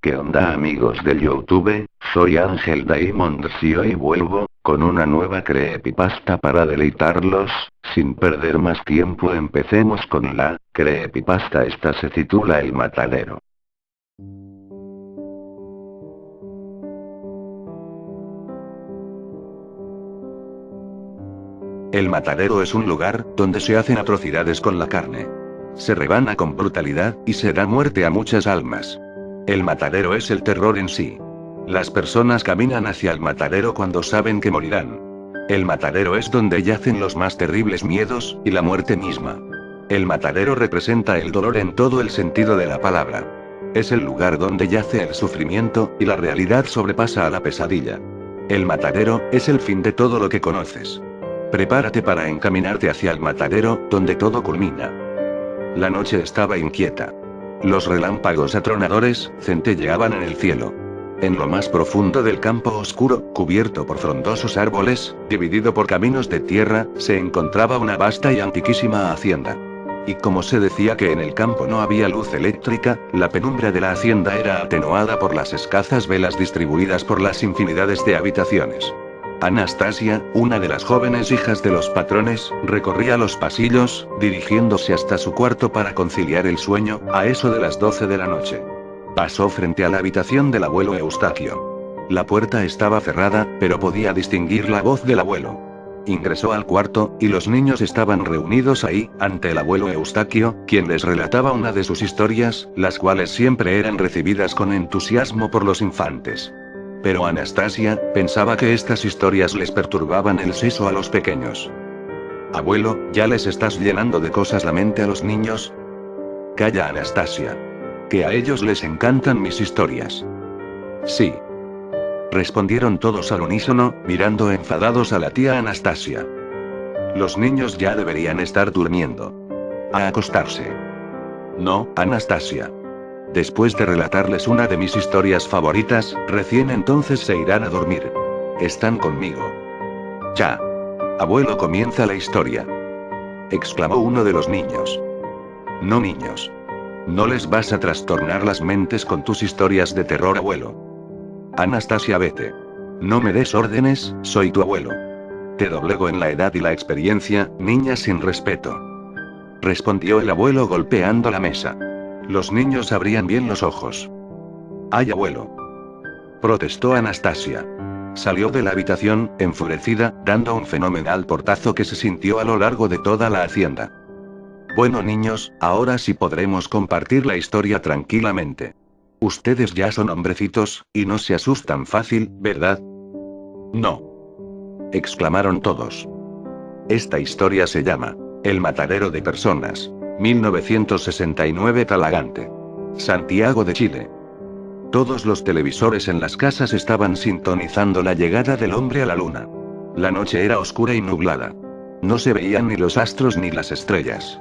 ¿Qué onda amigos del YouTube? Soy Ángel Diamond y hoy vuelvo, con una nueva creepypasta para deleitarlos. Sin perder más tiempo empecemos con la creepypasta. Esta se titula El Matadero. El matadero es un lugar donde se hacen atrocidades con la carne. Se rebana con brutalidad y se da muerte a muchas almas. El matadero es el terror en sí. Las personas caminan hacia el matadero cuando saben que morirán. El matadero es donde yacen los más terribles miedos y la muerte misma. El matadero representa el dolor en todo el sentido de la palabra. Es el lugar donde yace el sufrimiento y la realidad sobrepasa a la pesadilla. El matadero es el fin de todo lo que conoces. Prepárate para encaminarte hacia el matadero, donde todo culmina. La noche estaba inquieta. Los relámpagos atronadores centelleaban en el cielo. En lo más profundo del campo oscuro, cubierto por frondosos árboles, dividido por caminos de tierra, se encontraba una vasta y antiquísima hacienda. Y como se decía que en el campo no había luz eléctrica, la penumbra de la hacienda era atenuada por las escasas velas distribuidas por las infinidades de habitaciones. Anastasia, una de las jóvenes hijas de los patrones, recorría los pasillos, dirigiéndose hasta su cuarto para conciliar el sueño, a eso de las 12 de la noche. Pasó frente a la habitación del abuelo Eustaquio. La puerta estaba cerrada, pero podía distinguir la voz del abuelo. Ingresó al cuarto, y los niños estaban reunidos ahí, ante el abuelo Eustaquio, quien les relataba una de sus historias, las cuales siempre eran recibidas con entusiasmo por los infantes. Pero Anastasia pensaba que estas historias les perturbaban el seso a los pequeños. Abuelo, ¿ya les estás llenando de cosas la mente a los niños? Calla, Anastasia. Que a ellos les encantan mis historias. Sí. Respondieron todos al unísono, mirando enfadados a la tía Anastasia. Los niños ya deberían estar durmiendo. A acostarse. No, Anastasia. Después de relatarles una de mis historias favoritas, recién entonces se irán a dormir. Están conmigo. Ya. Abuelo, comienza la historia. Exclamó uno de los niños. No, niños. No les vas a trastornar las mentes con tus historias de terror, abuelo. Anastasia, vete. No me des órdenes, soy tu abuelo. Te doblego en la edad y la experiencia, niña sin respeto. Respondió el abuelo golpeando la mesa. Los niños abrían bien los ojos. ¡Ay, abuelo! Protestó Anastasia. Salió de la habitación, enfurecida, dando un fenomenal portazo que se sintió a lo largo de toda la hacienda. Bueno, niños, ahora sí podremos compartir la historia tranquilamente. Ustedes ya son hombrecitos, y no se asustan fácil, ¿verdad? No. Exclamaron todos. Esta historia se llama El matadero de personas. 1969, Talagante. Santiago de Chile. Todos los televisores en las casas estaban sintonizando la llegada del hombre a la luna. La noche era oscura y nublada. No se veían ni los astros ni las estrellas.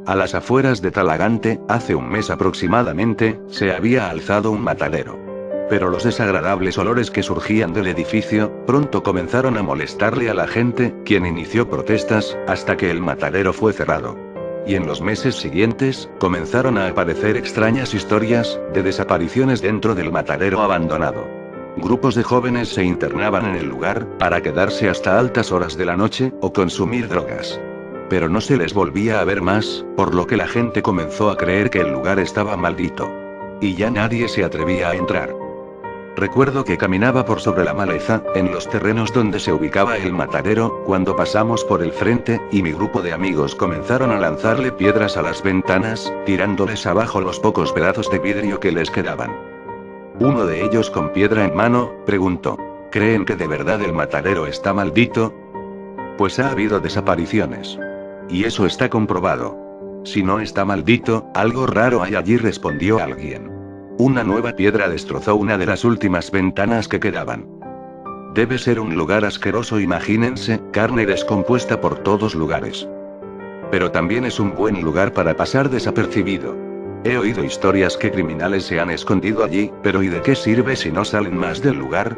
A las afueras de Talagante, hace un mes aproximadamente, se había alzado un matadero. Pero los desagradables olores que surgían del edificio, pronto comenzaron a molestarle a la gente, quien inició protestas, hasta que el matadero fue cerrado. Y en los meses siguientes, comenzaron a aparecer extrañas historias de desapariciones dentro del matadero abandonado. Grupos de jóvenes se internaban en el lugar, para quedarse hasta altas horas de la noche, o consumir drogas. Pero no se les volvía a ver más, por lo que la gente comenzó a creer que el lugar estaba maldito. Y ya nadie se atrevía a entrar. Recuerdo que caminaba por sobre la maleza, en los terrenos donde se ubicaba el matadero, cuando pasamos por el frente, y mi grupo de amigos comenzaron a lanzarle piedras a las ventanas, tirándoles abajo los pocos pedazos de vidrio que les quedaban. Uno de ellos, con piedra en mano, preguntó: ¿creen que de verdad el matadero está maldito? Pues ha habido desapariciones. Y eso está comprobado. Si no está maldito, algo raro hay allí, respondió alguien. Una nueva piedra destrozó una de las últimas ventanas que quedaban. Debe ser un lugar asqueroso, imagínense, carne descompuesta por todos lugares. Pero también es un buen lugar para pasar desapercibido. He oído historias que criminales se han escondido allí, pero ¿y de qué sirve si no salen más del lugar?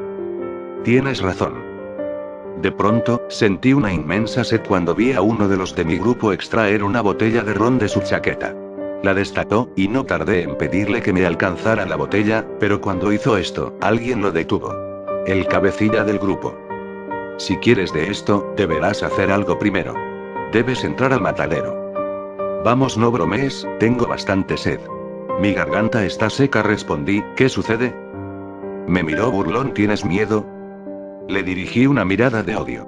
Tienes razón. De pronto, sentí una inmensa sed cuando vi a uno de los de mi grupo extraer una botella de ron de su chaqueta. La destapó, y no tardé en pedirle que me alcanzara la botella, pero cuando hizo esto, alguien lo detuvo. El cabecilla del grupo. Si quieres de esto, deberás hacer algo primero. Debes entrar al matadero. Vamos, no bromees, tengo bastante sed. Mi garganta está seca, respondí, ¿qué sucede? Me miró burlón, ¿tienes miedo? Le dirigí una mirada de odio.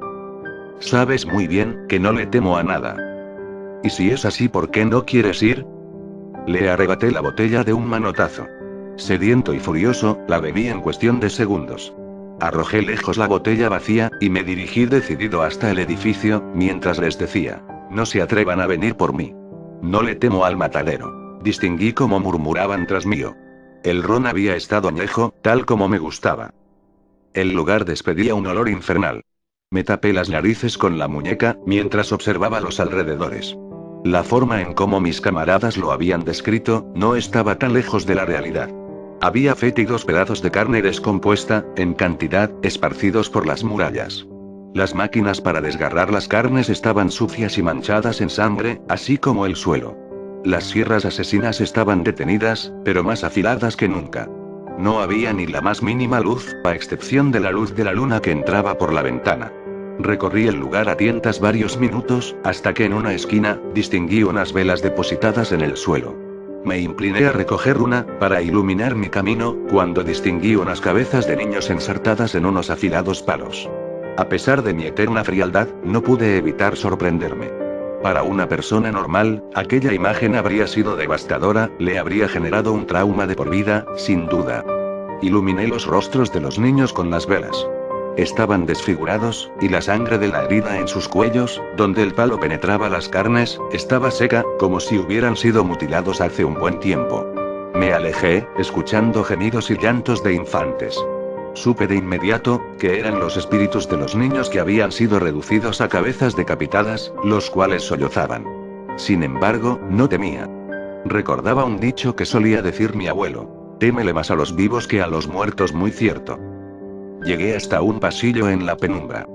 Sabes muy bien que no le temo a nada. ¿Y si es así, por qué no quieres ir? Le arrebaté la botella de un manotazo. Sediento y furioso, la bebí en cuestión de segundos. Arrojé lejos la botella vacía, y me dirigí decidido hasta el edificio, mientras les decía, no se atrevan a venir por mí. No le temo al matadero. Distinguí cómo murmuraban tras mío. El ron había estado añejo, tal como me gustaba. El lugar despedía un olor infernal. Me tapé las narices con la muñeca, mientras observaba los alrededores. La forma en cómo mis camaradas lo habían descrito, no estaba tan lejos de la realidad. Había fétidos pedazos de carne descompuesta, en cantidad, esparcidos por las murallas. Las máquinas para desgarrar las carnes estaban sucias y manchadas en sangre, así como el suelo. Las sierras asesinas estaban detenidas, pero más afiladas que nunca. No había ni la más mínima luz, a excepción de la luz de la luna que entraba por la ventana. Recorrí el lugar a tientas varios minutos, hasta que en una esquina, distinguí unas velas depositadas en el suelo. Me incliné a recoger una, para iluminar mi camino, cuando distinguí unas cabezas de niños ensartadas en unos afilados palos. A pesar de mi eterna frialdad, no pude evitar sorprenderme. Para una persona normal, aquella imagen habría sido devastadora, le habría generado un trauma de por vida, sin duda. Iluminé los rostros de los niños con las velas. Estaban desfigurados, y la sangre de la herida en sus cuellos, donde el palo penetraba las carnes, estaba seca, como si hubieran sido mutilados hace un buen tiempo. Me alejé, escuchando gemidos y llantos de infantes. Supe de inmediato, que eran los espíritus de los niños que habían sido reducidos a cabezas decapitadas, los cuales sollozaban. Sin embargo, no temía. Recordaba un dicho que solía decir mi abuelo: témele más a los vivos que a los muertos, muy cierto. Llegué hasta un pasillo en la penumbra.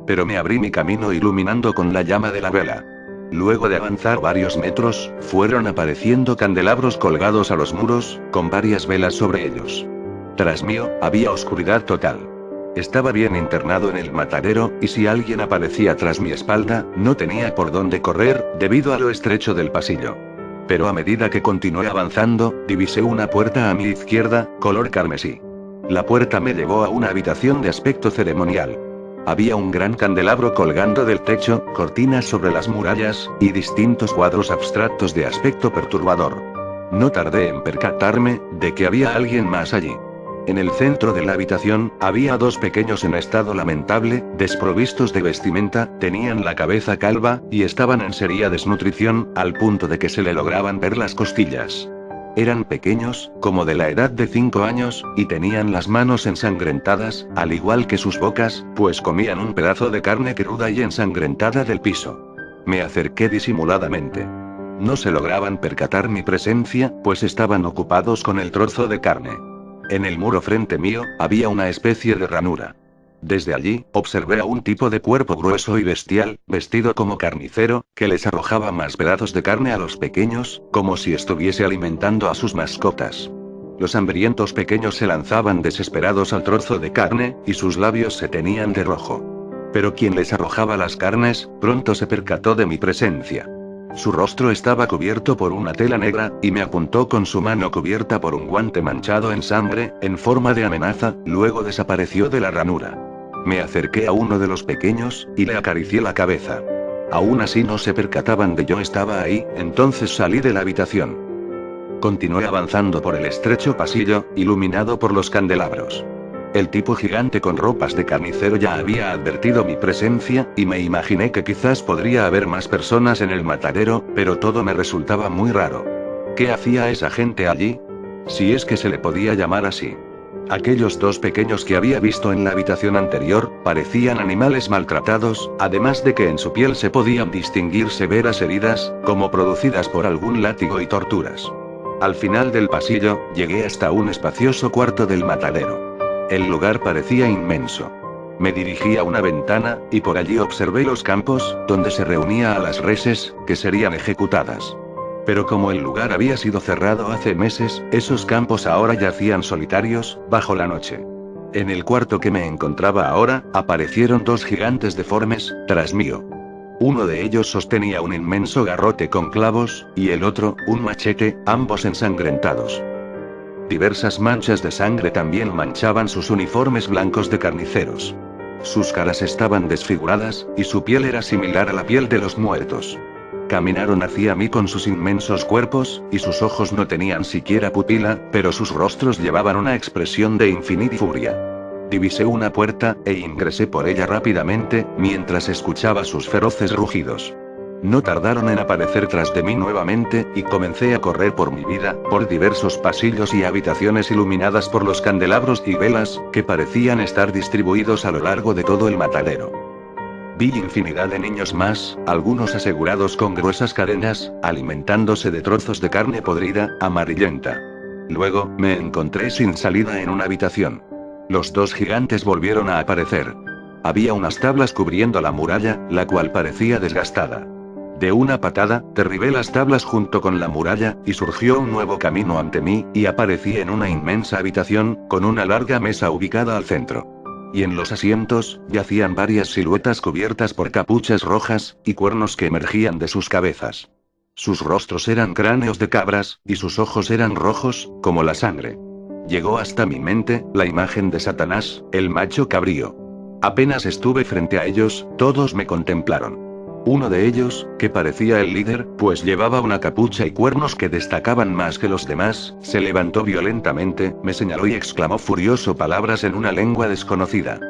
Pero me abrí mi camino iluminando con la llama de la vela. Luego de avanzar varios metros, fueron apareciendo candelabros colgados a los muros, con varias velas sobre ellos. Tras mío, había oscuridad total. Estaba bien internado en el matadero, y si alguien aparecía tras mi espalda, no tenía por dónde correr, debido a lo estrecho del pasillo. Pero a medida que continué avanzando, divisé una puerta a mi izquierda, color carmesí. La puerta me llevó a una habitación de aspecto ceremonial. Había un gran candelabro colgando del techo, cortinas sobre las murallas, y distintos cuadros abstractos de aspecto perturbador. No tardé en percatarme, de que había alguien más allí. En el centro de la habitación, había dos pequeños en estado lamentable, desprovistos de vestimenta, tenían la cabeza calva, y estaban en seria desnutrición, al punto de que se le lograban ver las costillas. Eran pequeños, como de la edad de 5 años, y tenían las manos ensangrentadas, al igual que sus bocas, pues comían un pedazo de carne cruda y ensangrentada del piso. Me acerqué disimuladamente. No se lograban percatar mi presencia, pues estaban ocupados con el trozo de carne. En el muro frente mío, había una especie de ranura. Desde allí, observé a un tipo de cuerpo grueso y bestial, vestido como carnicero, que les arrojaba más pedazos de carne a los pequeños, como si estuviese alimentando a sus mascotas. Los hambrientos pequeños se lanzaban desesperados al trozo de carne, y sus labios se teñían de rojo. Pero quien les arrojaba las carnes, pronto se percató de mi presencia. Su rostro estaba cubierto por una tela negra, y me apuntó con su mano cubierta por un guante manchado en sangre, en forma de amenaza, luego desapareció de la ranura. Me acerqué a uno de los pequeños, y le acaricié la cabeza. Aún así no se percataban de yo estaba ahí, entonces salí de la habitación. Continué avanzando por el estrecho pasillo, iluminado por los candelabros. El tipo gigante con ropas de carnicero ya había advertido mi presencia, y me imaginé que quizás podría haber más personas en el matadero, pero todo me resultaba muy raro. ¿Qué hacía esa gente allí? Si es que se le podía llamar así. Aquellos dos pequeños que había visto en la habitación anterior, parecían animales maltratados, además de que en su piel se podían distinguir severas heridas, como producidas por algún látigo y torturas. Al final del pasillo, llegué hasta un espacioso cuarto del matadero. El lugar parecía inmenso. Me dirigí a una ventana, y por allí observé los campos, donde se reunía a las reses, que serían ejecutadas. Pero como el lugar había sido cerrado hace meses, esos campos ahora yacían solitarios, bajo la noche. En el cuarto que me encontraba ahora, aparecieron dos gigantes deformes, tras mío. Uno de ellos sostenía un inmenso garrote con clavos, y el otro, un machete, ambos ensangrentados. Diversas manchas de sangre también manchaban sus uniformes blancos de carniceros. Sus caras estaban desfiguradas, y su piel era similar a la piel de los muertos. Caminaron hacia mí con sus inmensos cuerpos, y sus ojos no tenían siquiera pupila, pero sus rostros llevaban una expresión de infinita furia. Divisé una puerta, e ingresé por ella rápidamente, mientras escuchaba sus feroces rugidos. No tardaron en aparecer tras de mí nuevamente, y comencé a correr por mi vida, por diversos pasillos y habitaciones iluminadas por los candelabros y velas, que parecían estar distribuidos a lo largo de todo el matadero. Vi infinidad de niños más, algunos asegurados con gruesas cadenas, alimentándose de trozos de carne podrida, amarillenta. Luego, me encontré sin salida en una habitación. Los dos gigantes volvieron a aparecer. Había unas tablas cubriendo la muralla, la cual parecía desgastada. De una patada, derribé las tablas junto con la muralla, y surgió un nuevo camino ante mí, y aparecí en una inmensa habitación, con una larga mesa ubicada al centro. Y en los asientos, yacían varias siluetas cubiertas por capuchas rojas, y cuernos que emergían de sus cabezas. Sus rostros eran cráneos de cabras, y sus ojos eran rojos, como la sangre. Llegó hasta mi mente, la imagen de Satanás, el macho cabrío. Apenas estuve frente a ellos, todos me contemplaron. Uno de ellos, que parecía el líder, pues llevaba una capucha y cuernos que destacaban más que los demás, se levantó violentamente, me señaló y exclamó furioso palabras en una lengua desconocida.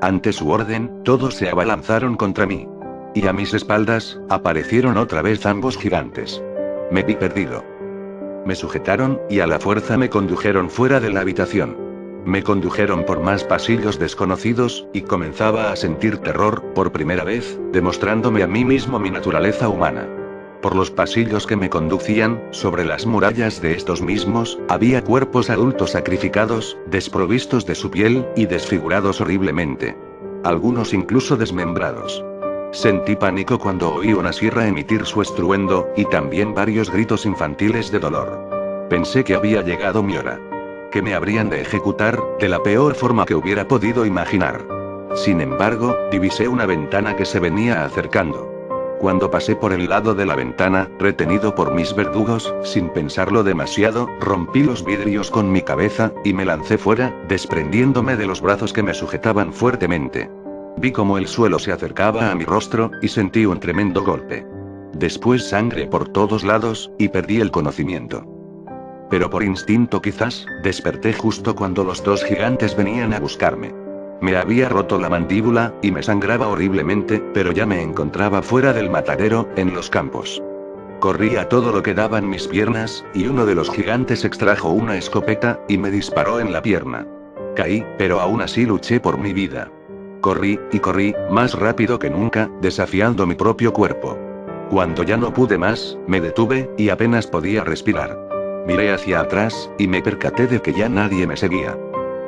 Ante su orden, todos se abalanzaron contra mí. Y a mis espaldas, aparecieron otra vez ambos gigantes. Me vi perdido. Me sujetaron, y a la fuerza me condujeron fuera de la habitación. Me condujeron por más pasillos desconocidos, y comenzaba a sentir terror, por primera vez, demostrándome a mí mismo mi naturaleza humana. Por los pasillos que me conducían, sobre las murallas de estos mismos, había cuerpos adultos sacrificados, desprovistos de su piel, y desfigurados horriblemente. Algunos incluso desmembrados. Sentí pánico cuando oí una sierra emitir su estruendo, y también varios gritos infantiles de dolor. Pensé que había llegado mi hora. Que me habrían de ejecutar, de la peor forma que hubiera podido imaginar. Sin embargo, divisé una ventana que se venía acercando. Cuando pasé por el lado de la ventana, retenido por mis verdugos, sin pensarlo demasiado, rompí los vidrios con mi cabeza, y me lancé fuera, desprendiéndome de los brazos que me sujetaban fuertemente. Vi cómo el suelo se acercaba a mi rostro, y sentí un tremendo golpe. Después sangre por todos lados, y perdí el conocimiento. Pero por instinto quizás, desperté justo cuando los dos gigantes venían a buscarme. Me había roto la mandíbula, y me sangraba horriblemente, pero ya me encontraba fuera del matadero, en los campos. Corrí a todo lo que daban mis piernas, y uno de los gigantes extrajo una escopeta, y me disparó en la pierna. Caí, pero aún así luché por mi vida. Corrí, y corrí, más rápido que nunca, desafiando mi propio cuerpo. Cuando ya no pude más, me detuve, y apenas podía respirar. Miré hacia atrás, y me percaté de que ya nadie me seguía.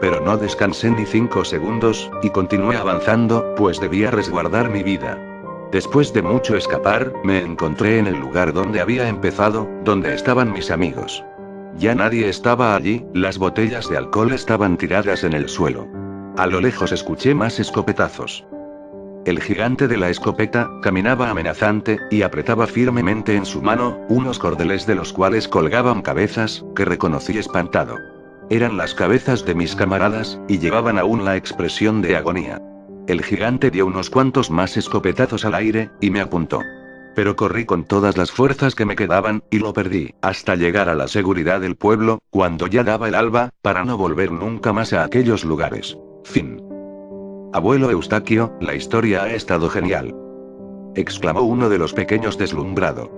Pero no descansé ni 5 segundos, y continué avanzando, pues debía resguardar mi vida. Después de mucho escapar, me encontré en el lugar donde había empezado, donde estaban mis amigos. Ya nadie estaba allí, las botellas de alcohol estaban tiradas en el suelo. A lo lejos escuché más escopetazos. El gigante de la escopeta, caminaba amenazante, y apretaba firmemente en su mano, unos cordeles de los cuales colgaban cabezas, que reconocí espantado. Eran las cabezas de mis camaradas, y llevaban aún la expresión de agonía. El gigante dio unos cuantos más escopetazos al aire, y me apuntó. Pero corrí con todas las fuerzas que me quedaban, y lo perdí, hasta llegar a la seguridad del pueblo, cuando ya daba el alba, para no volver nunca más a aquellos lugares. Fin. Abuelo Eustaquio, la historia ha estado genial. Exclamó uno de los pequeños deslumbrado.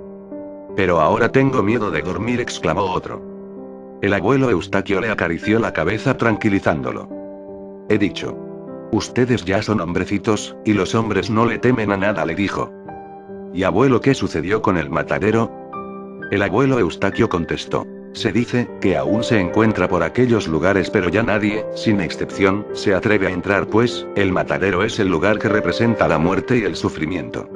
Pero ahora tengo miedo de dormir, exclamó otro. El abuelo Eustaquio le acarició la cabeza tranquilizándolo. He dicho. Ustedes ya son hombrecitos, y los hombres no le temen a nada, le dijo. ¿Y abuelo, qué sucedió con el matadero? El abuelo Eustaquio contestó. Se dice, que aún se encuentra por aquellos lugares, pero ya nadie, sin excepción, se atreve a entrar, pues, el matadero es el lugar que representa la muerte y el sufrimiento.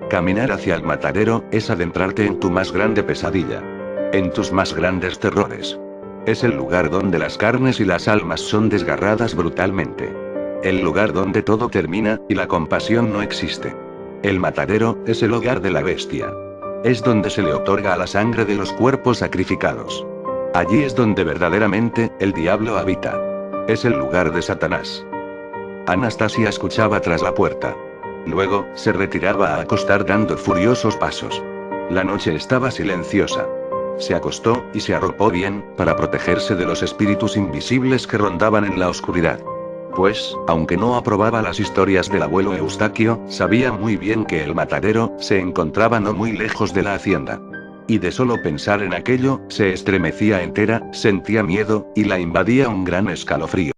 Caminar hacia el matadero es adentrarte en tu más grande pesadilla. En tus más grandes terrores. Es el lugar donde las carnes y las almas son desgarradas brutalmente. El lugar donde todo termina, y la compasión no existe. El matadero es el hogar de la bestia. Es donde se le otorga a la sangre de los cuerpos sacrificados. Allí es donde verdaderamente, el diablo habita. Es el lugar de Satanás. Anastasia escuchaba tras la puerta. Luego, se retiraba a acostar dando furiosos pasos. La noche estaba silenciosa. Se acostó, y se arropó bien, para protegerse de los espíritus invisibles que rondaban en la oscuridad. Pues, aunque no aprobaba las historias del abuelo Eustaquio, sabía muy bien que el matadero se encontraba no muy lejos de la hacienda. Y de solo pensar en aquello, se estremecía entera, sentía miedo, y la invadía un gran escalofrío.